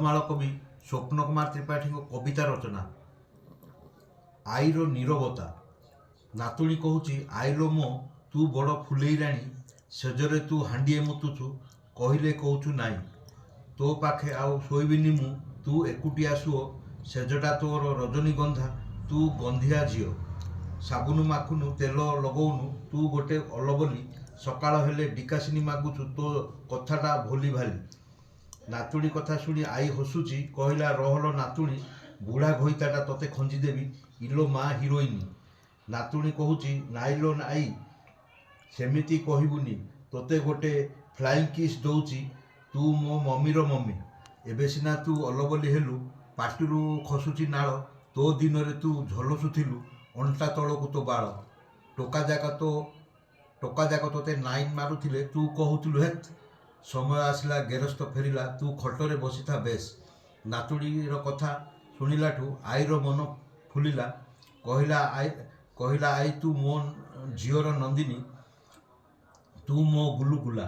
କନ୍ଧମାଳ କବି ସ୍ୱପ୍ନ କୁମାର ତ୍ରିପାଠୀଙ୍କ କବିତା ରଚନା ଆଈର ନୀରବତା। ନାତୁଣୀ କହୁଛି, ଆଇଲୋ ମୋ ତୁ ବଡ଼ ଫୁଲେଇରାଣୀ, ସେଜରେ ତୁ ହାଣ୍ଡିଏ ମୁତୁଛୁ, କହିଲେ କହୁଛୁ ନାଇଁ। ତୋ ପାଖେ ଆଉ ଶୋଇବିନି ମୁଁ, ତୁ ଏକୁଟିଆ ଶୁଅ, ସେଜଟା ତୋର ରଜନୀଗନ୍ଧା, ତୁ ଗନ୍ଧିଆ ଝିଅ। ସାବୁନ ମାଖୁନୁ, ତେଲ ଲଗଉନୁ, ତୁ ଗୋଟେ ଅଲବଲି, ସକାଳ ହେଲେ ଡିକାସିନି ମାଗୁଛୁ, ତୋ କଥାଟା ଭୋଲି ଭାଲି। ନାତୁଣୀ କଥା ଶୁଣି ଆଈ ହସୁଛି, କହିଲା ରହଲ ନାତୁଣୀ, ବୁଢ଼ା ଘଇତାଟା ତତେ ଖଞ୍ଜିଦେବି, ଇଲୋ ମା ହିରୋଇନି। ନାତୁଣୀ କହୁଛି, ନାଇଲୋ ଆଈ, ସେମିତି କହିବୁନି, ତୋତେ ଗୋଟେ ଫ୍ଲାଇଂ କିସ୍ ଦଉଛି, ତୁ ମୋ ମମିର ମମି। ଏବେ ସିନା ତୁ ଅଲବଲି ହେଲୁ, ପାଟିରୁ ଖସୁଛି ନାଳ, ତୋ ଦିନରେ ତୁ ଝଲସୁଥିଲୁ, ଅଣ୍ଟା ତଳକୁ ତୋ ବାଳ। ଟୋକାଯାକ ତୋତେ ନାଇନ୍ ମାରୁଥିଲେ, ତୁ କହୁଥିଲୁ ହେତ୍। ସମୟ ଆସିଲା ଗେରସ୍ତ ଫେରିଲା, ତୁ ଖଟରେ ବସିଥା ବେଶ୍। ନାତୁଣୀର କଥା ଶୁଣିଲାଠୁ ଆଈର ମନ ଫୁଲିଲା। କହିଲା ଆଈ, ତୁ ମୋ ଝିଅର ନନ୍ଦିନୀ, ତୁ ମୋ ଗୁଲୁଗୁଲା।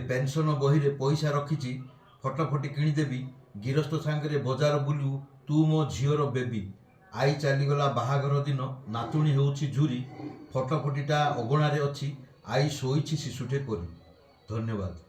ପେନ୍ସନ ବହିରେ ପଇସା ରଖିଛି, ଫଟୋଫଟି କିଣିଦେବି, ଗିରସ୍ତ ସାଙ୍ଗରେ ବଜାର ବୁଲିବୁ, ତୁ ମୋ ଝିଅର ବେବି। ଆଈ ଚାଲିଗଲା ବାହାଘର ଦିନ, ନାତୁଣୀ ହେଉଛି ଝୁରି, ଫଟୋଫଟିଟା ଅଗଣାରେ ଅଛି, ଆଈ ଶୋଇଛି ଶିଶୁଟେ ପରି। ଧନ୍ୟବାଦ।